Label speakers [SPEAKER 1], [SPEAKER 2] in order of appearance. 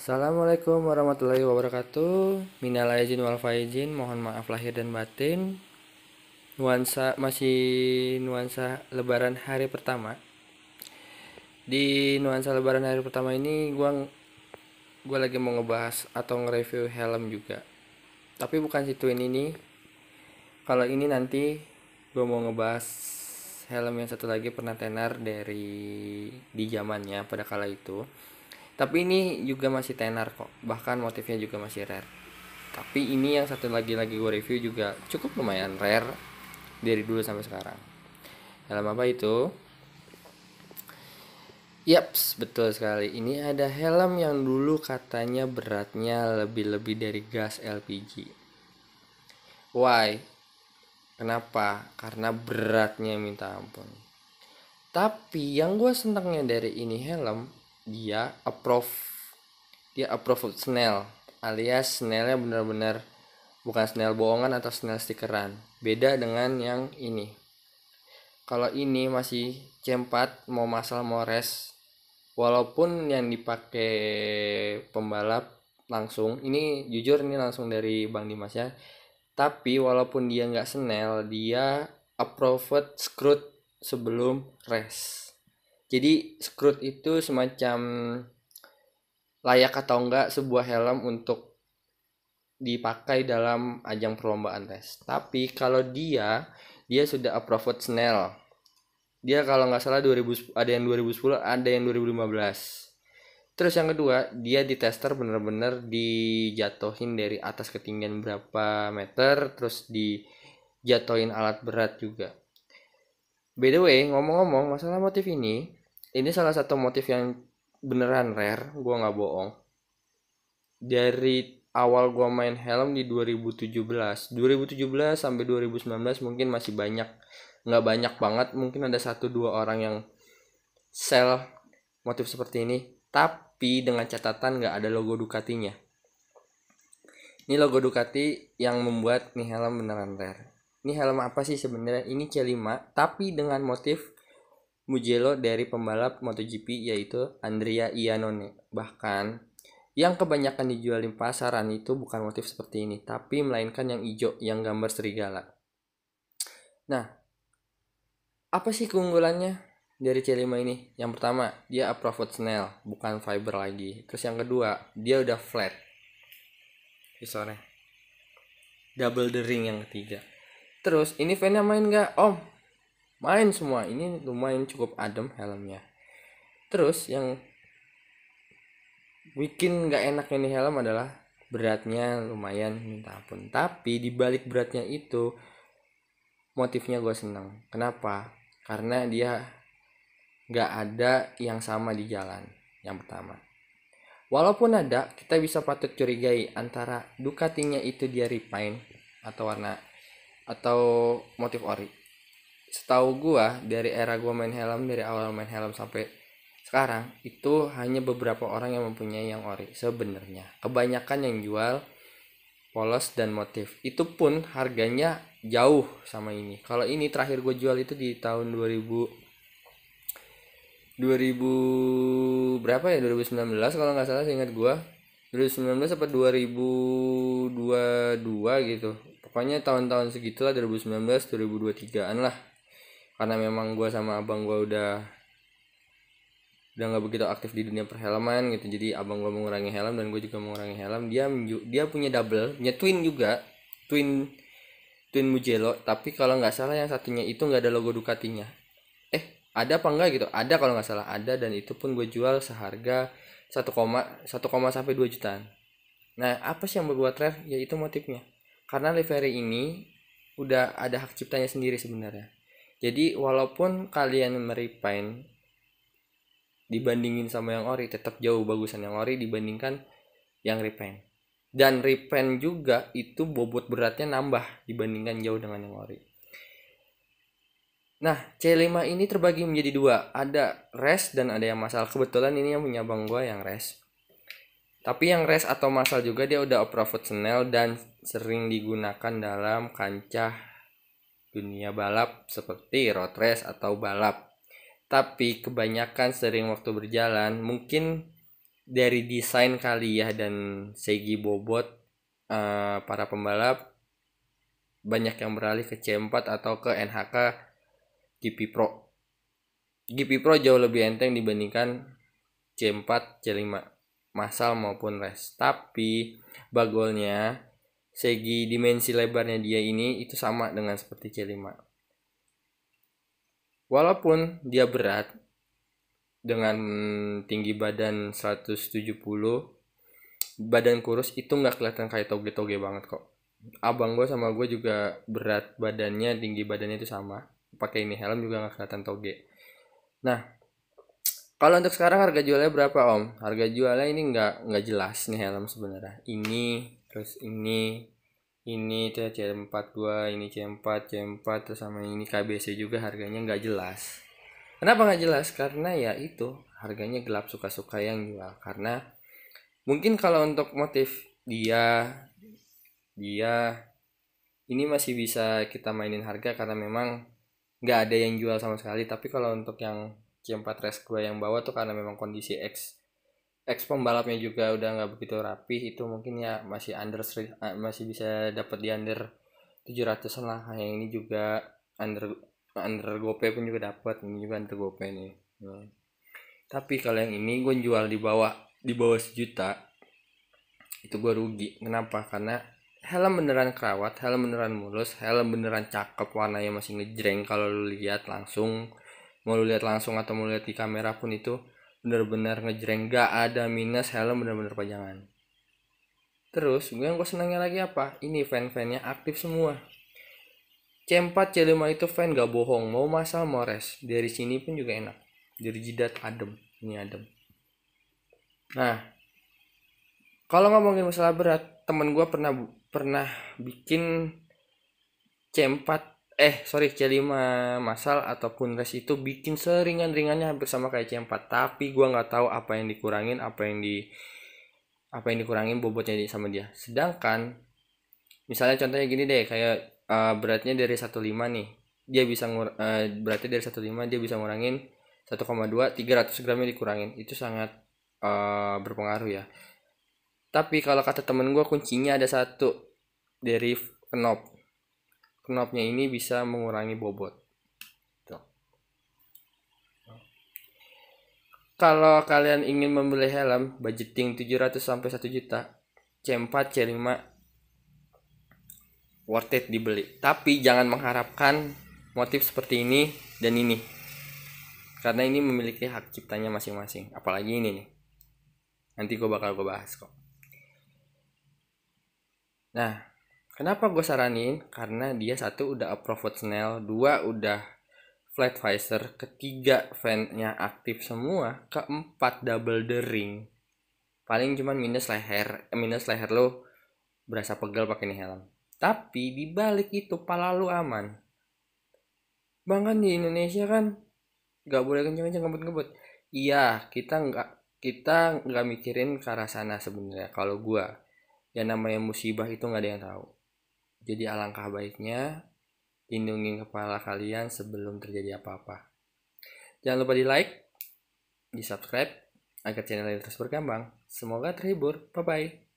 [SPEAKER 1] Assalamualaikum warahmatullahi wabarakatuh. Minal aidin wal faizin, mohon maaf lahir dan batin. Nuansa Lebaran hari pertama. Di nuansa Lebaran hari pertama ini, gua lagi mau ngebahas atau nge-review helm juga. Tapi bukan si Twin ini. Kalau ini nanti gua mau ngebahas helm yang satu lagi pernah tenar di zamannya pada kala itu. Tapi ini juga masih tenar kok. Bahkan motifnya juga masih rare. Tapi ini yang satu lagi gue review juga cukup lumayan rare dari dulu sampai sekarang. Helm apa itu? Yaps, betul sekali. Ini ada helm yang dulu katanya beratnya lebih-lebih dari gas LPG. Why? Kenapa? Karena beratnya minta ampun. Tapi yang gue senangnya dari ini helm, dia approve snail, alias snailnya benar-benar bukan snail bohongan atau snail stikeran. Beda dengan yang ini. Kalau ini masih C4 mau masal mau res, walaupun yang dipakai pembalap langsung, ini jujur ini langsung dari Bang Dimas ya. Tapi walaupun dia nggak snail, dia approved screwed sebelum res. Jadi screwed itu semacam layak atau enggak sebuah helm untuk dipakai dalam ajang perlombaan tes. Tapi kalau dia sudah approved snail. Dia kalau nggak salah 2000, ada yang 2010, ada yang 2015. Terus yang kedua, dia di tester bener-bener dijatuhin dari atas ketinggian berapa meter, terus dijatuhin alat berat juga. By the way, ngomong-ngomong masalah motif ini salah satu motif yang beneran rare, gua nggak bohong. Dari awal gua main helm di 2017 sampai 2019 mungkin masih banyak, nggak banyak banget, mungkin ada satu dua orang yang sell motif seperti ini, tapi dengan catatan nggak ada logo Ducatinya. Ini logo Ducati yang membuat nih helm beneran rare. Ini helm apa sih sebenarnya? Ini C5 tapi dengan motif Mugello dari pembalap MotoGP yaitu Andrea Iannone. Bahkan yang kebanyakan dijual di pasaran itu bukan motif seperti ini, tapi melainkan yang hijau yang gambar serigala. Nah, apa sih keunggulannya dari C5 ini? Yang pertama, dia approved snail, bukan fiber lagi. Terus yang kedua, dia udah flat. Visornya. Double the ring yang ketiga. Terus, ini fannya main nggak? Om, main semua. Ini lumayan cukup adem helmnya. Terus, yang bikin nggak enak ini helm adalah beratnya lumayan minta ampun. Tapi di balik beratnya itu, motifnya gue seneng. Kenapa? Karena dia nggak ada yang sama di jalan. Yang pertama, walaupun ada, kita bisa patut curigai antara Ducatinya itu dia refine atau warna atau motif ori. Setahu gua dari era gua main helm, dari awal main helm sampai sekarang itu hanya beberapa orang yang mempunyai yang ori sebenarnya. Kebanyakan yang jual polos dan motif. Itu pun harganya jauh sama ini. Kalau ini terakhir gue jual itu di tahun 2000 berapa ya, 2019 kalau nggak salah, seingat gua 2019 apa 2022 gitu, pokoknya tahun-tahun segitulah, 2019 2023an lah, karena memang gua sama abang gua udah nggak begitu aktif di dunia perfilman gitu, jadi abang gua mengurangi helm dan gue juga mengurangi helm. Dia punya double, punya twin juga, twin twin Mugello, tapi kalau nggak salah yang satunya itu nggak ada logo Ducatinya. Ada apa enggak gitu, ada kalau nggak salah ada, dan itu pun gue jual seharga 1, sampai 2 jutaan. Nah, apa sih yang membuat rare? Yaitu motifnya. Karena livery ini udah ada hak ciptanya sendiri sebenarnya. Jadi walaupun kalian merepine dibandingin sama yang ori, tetap jauh bagusan yang ori dibandingkan yang repaint. Dan repaint juga itu bobot beratnya nambah dibandingkan jauh dengan yang ori. Nah, C5 ini terbagi menjadi dua. Ada res dan ada yang masal. Kebetulan ini yang punya bang gue yang res. Tapi yang res atau masal juga dia udah profesional dan sering digunakan dalam kancah dunia balap seperti road race atau balap. Tapi kebanyakan sering waktu berjalan, mungkin dari desain kali ya dan segi bobot, para pembalap banyak yang beralih ke C4 atau ke NHK GP Pro. GP Pro jauh lebih enteng dibandingkan C4, C5 massal maupun race. Tapi bagolnya segi dimensi lebarnya dia ini itu sama dengan seperti C5. Walaupun dia berat dengan tinggi badan 170, badan kurus itu nggak kelihatan kayak toge-toge banget kok. Abang gue sama gue juga berat badannya, tinggi badannya itu sama. Pakai ini helm juga nggak kelihatan toge. Nah, kalau untuk sekarang harga jualnya berapa om? Harga jualnya ini nggak jelas nih helm sebenarnya. Ini terus ini tuh C42, ini C4 terus sama ini KBC juga harganya nggak jelas. Kenapa nggak jelas? Karena ya itu harganya gelap, suka-suka yang jual. Karena mungkin kalau untuk motif dia ini masih bisa kita mainin harga karena memang nggak ada yang jual sama sekali. Tapi kalau untuk yang C4 Race gue yang bawa tuh karena memang kondisi X pembalapnya juga udah nggak begitu rapi, itu mungkin ya masih masih bisa dapat di under 700-an lah. Yang ini juga under GoPay pun juga dapat, ini juga under GoPay nih. Tapi kalau yang ini gue jual di bawah sejuta, itu gue rugi. Kenapa? Karena helm beneran kerawat, helm beneran mulus, helm beneran cakep, warnanya masih ngejreng kalau lu lihat langsung. Mau lu lihat langsung atau mau lihat di kamera pun itu bener-bener ngejreng, gak ada minus, helm bener-bener pajangan. Terus yang gue senangnya lagi apa? Ini fan-fannya aktif semua. C4 C5 itu fan gak bohong, mau massal mau race, dari sini pun juga enak, dari jidat adem, ini adem. Nah, kalau ngomongin masalah berat, temen gue pernah bikin C5 massal ataupun race itu bikin seringan-ringannya hampir sama kayak C4, tapi gue nggak tahu apa yang dikurangin, apa yang dikurangin bobotnya sama dia. Sedangkan misalnya contohnya gini deh, kayak beratnya dari 15 nih, dia bisa beratnya dari 15 dia bisa ngurangin 1,2, 300 gramnya dikurangin, itu sangat berpengaruh ya. Tapi kalau kata temen gue kuncinya ada satu, dari knopnya ini bisa mengurangi bobot. Tuh. Kalau kalian ingin membeli helm budgeting 700 sampai 1 juta, C4 C5 worth it dibeli. Tapi jangan mengharapkan motif seperti ini dan ini, karena ini memiliki hak ciptanya masing-masing. Apalagi ini nih, nanti gue bakal bahas kok. Nah, kenapa gue saranin? Karena dia satu udah approve Snell, dua udah flat visor, ketiga fan-nya aktif semua, keempat double the ring. Paling cuman minus leher lo berasa pegel pakai ini helm. Tapi di balik itu pala lu aman. Bahkan di Indonesia kan nggak boleh kenceng-kenceng ngebut-ngebut. Iya, kita nggak mikirin ke arah sana sebenarnya. Kalau gua, yang namanya musibah itu nggak ada yang tahu. Jadi alangkah baiknya lindungin kepala kalian sebelum terjadi apa-apa. Jangan lupa di like, di subscribe agar channel ini terus berkembang. Semoga terhibur. Bye bye.